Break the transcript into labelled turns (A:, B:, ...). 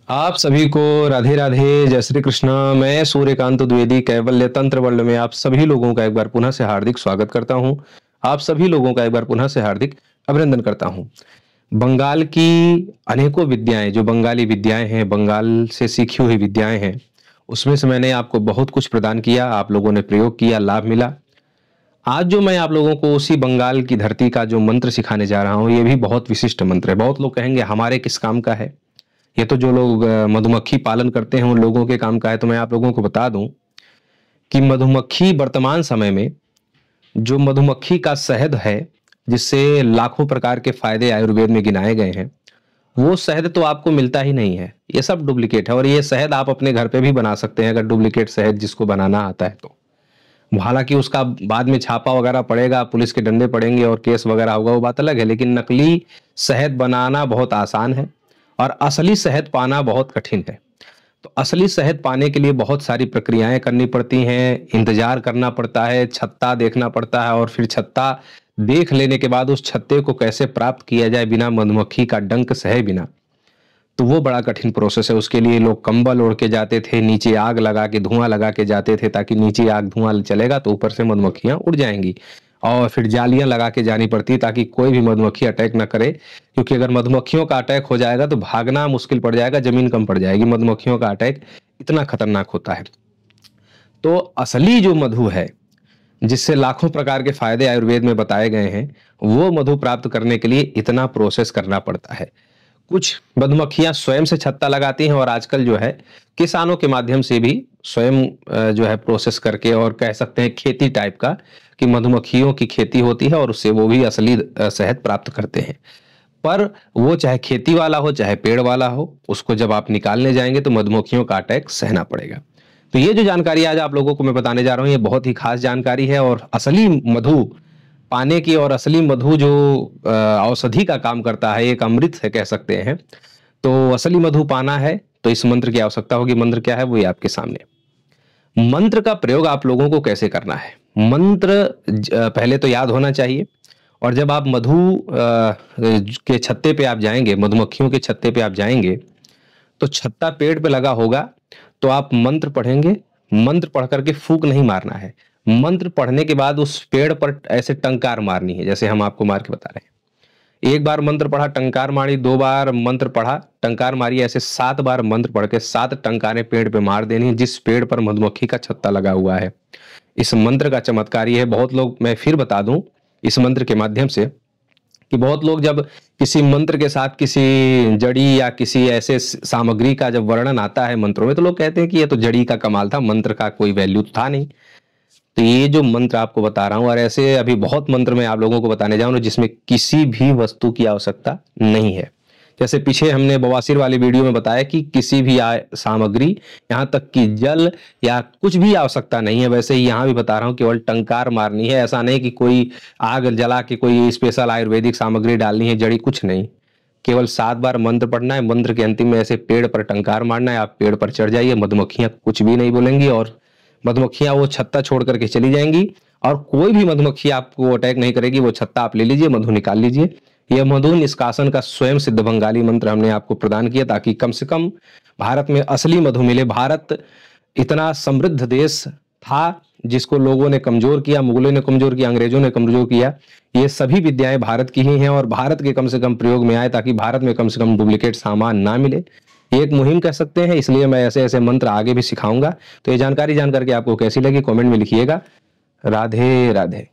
A: आप सभी को राधे राधे, जय श्री कृष्ण। मैं सूर्यकांत द्विवेदी कैवल्य तंत्र वर्ल्ड में आप सभी लोगों का एक बार पुनः से हार्दिक स्वागत करता हूं। आप सभी लोगों का एक बार पुनः से हार्दिक अभिनंदन करता हूं। बंगाल की अनेकों विद्याएं, जो बंगाली विद्याएं हैं, बंगाल से सीखी हुई विद्याएं हैं, उसमें से मैंने आपको बहुत कुछ प्रदान किया। आप लोगों ने प्रयोग किया, लाभ मिला। आज जो मैं आप लोगों को उसी बंगाल की धरती का जो मंत्र सिखाने जा रहा हूं, ये भी बहुत विशिष्ट मंत्र है। बहुत लोग कहेंगे हमारे किस काम का है, ये तो जो लोग मधुमक्खी पालन करते हैं उन लोगों के काम का है। तो मैं आप लोगों को बता दूं कि मधुमक्खी वर्तमान समय में जो मधुमक्खी का शहद है, जिससे लाखों प्रकार के फायदे आयुर्वेद में गिनाए गए हैं, वो शहद तो आपको मिलता ही नहीं है। ये सब डुप्लीकेट है। और ये शहद आप अपने घर पे भी बना सकते हैं, अगर डुप्लीकेट शहद जिसको बनाना आता है तो। हालांकि उसका बाद में छापा वगैरह पड़ेगा, पुलिस के डंडे पड़ेंगे और केस वगैरह होगा, वो बात अलग है। लेकिन नकली शहद बनाना बहुत आसान है और असली शहद पाना बहुत कठिन है। तो असली शहद पाने के लिए बहुत सारी प्रक्रियाएं करनी पड़ती हैं, इंतजार करना पड़ता है, छत्ता देखना पड़ता है, और फिर छत्ता देख लेने के बाद उस छत्ते को कैसे प्राप्त किया जाए बिना मधुमक्खी का डंक सहे बिना, तो वो बड़ा कठिन प्रोसेस है। उसके लिए लोग कंबल ओढ़ के जाते थे, नीचे आग लगा के धुआं लगा के जाते थे, ताकि नीचे आग धुआं चलेगा तो ऊपर से मधुमक्खियां उड़ जाएंगी। और फिर जालियां लगा के जानी पड़ती ताकि कोई भी मधुमक्खी अटैक ना करे, क्योंकि अगर मधुमक्खियों का अटैक हो जाएगा तो भागना मुश्किल पड़ जाएगा, जमीन कम पड़ जाएगी। मधुमक्खियों का अटैक इतना खतरनाक होता है। तो असली जो मधु है, जिससे लाखों प्रकार के फायदे आयुर्वेद में बताए गए हैं, वो मधु प्राप्त करने के लिए इतना प्रोसेस करना पड़ता है। कुछ मधुमक्खियां स्वयं से छत्ता लगाती हैं, और आजकल जो है किसानों के माध्यम से भी स्वयं जो है प्रोसेस करके, और कह सकते हैं खेती टाइप का, कि मधुमक्खियों की खेती होती है और उससे वो भी असली शहद प्राप्त करते हैं। पर वो चाहे खेती वाला हो चाहे पेड़ वाला हो, उसको जब आप निकालने जाएंगे तो मधुमक्खियों का अटैक सहना पड़ेगा। तो ये जो जानकारी आज आप लोगों को मैं बताने जा रहा हूँ, ये बहुत ही खास जानकारी है। और असली मधु पाने की, और असली मधु जो औषधि का काम करता है, एक अमृत है कह सकते हैं। तो असली मधु पाना है तो इस मंत्र की आवश्यकता होगी। मंत्र क्या है वो ये आपके सामने। मंत्र का प्रयोग आप लोगों को कैसे करना है, मंत्र पहले तो याद होना चाहिए। और जब आप मधु के छत्ते पे आप जाएंगे, मधुमक्खियों के छत्ते पे आप जाएंगे, तो छत्ता पेड़ पे लगा होगा, तो आप मंत्र पढ़ेंगे। मंत्र पढ़ करके फूंक नहीं मारना है। मंत्र पढ़ने के बाद उस पेड़ पर ऐसे टंकार मारनी है, जैसे हम आपको मार के बता रहे हैं। एक बार मंत्र पढ़ा, टंकार मारी, 2 बार मंत्र पढ़ा, टंकार मारी, ऐसे 7 बार मंत्र पढ़ के 7 टंकारें पेड़ पे मार देनी है, जिस पेड़ पर मधुमक्खी का छत्ता लगा हुआ है। इस मंत्र का चमत्कार ये है, बहुत लोग, मैं फिर बता दूं इस मंत्र के माध्यम से, कि बहुत लोग जब किसी मंत्र के साथ किसी जड़ी या किसी ऐसे सामग्री का जब वर्णन आता है मंत्रों में, तो लोग कहते हैं कि ये तो जड़ी का कमाल था, मंत्र का कोई वैल्यू तो था नहीं। तो ये जो मंत्र आपको बता रहा हूं, और ऐसे अभी बहुत मंत्र मैं आप लोगों को बताने जाऊंगा जिसमें किसी भी वस्तु की आवश्यकता नहीं है। जैसे पीछे हमने बवासीर वाली वीडियो में बताया कि किसी भी सामग्री, यहाँ तक कि जल या कुछ भी आवश्यकता नहीं है, वैसे ही यहाँ भी बता रहा हूँ, केवल टंकार मारनी है। ऐसा नहीं कि कोई आग जला के कोई स्पेशल आयुर्वेदिक सामग्री डालनी है, जड़ी कुछ नहीं। केवल 7 बार मंत्र पढ़ना है। मंत्र के अंतिम में ऐसे पेड़ पर टंकार मारना है। आप पेड़ पर चढ़ जाइए, मधुमक्खियां कुछ भी नहीं बोलेंगी, और मधुमक्खियां वो छत्ता छोड़ करके चली जाएंगी, और कोई भी मधुमक्खी आपको अटैक नहीं करेगी। वो छत्ता आप ले लीजिए, मधु निकाल लीजिए। यह मधु निष्कासन का स्वयं सिद्ध बंगाली मंत्र हमने आपको प्रदान किया, ताकि कम से कम भारत में असली मधु मिले। भारत इतना समृद्ध देश था जिसको लोगों ने कमजोर किया, मुगलों ने कमजोर किया, अंग्रेजों ने कमजोर किया। ये सभी विद्याएं भारत की ही हैं, और भारत के कम से कम प्रयोग में आए, ताकि भारत में कम से कम डुप्लीकेट सामान ना मिले। ये एक मुहिम कह सकते हैं, इसलिए मैं ऐसे ऐसे मंत्र आगे भी सिखाऊंगा। तो ये जानकारी जान करके आपको कैसी लगी, कमेंट में लिखिएगा। राधे राधे।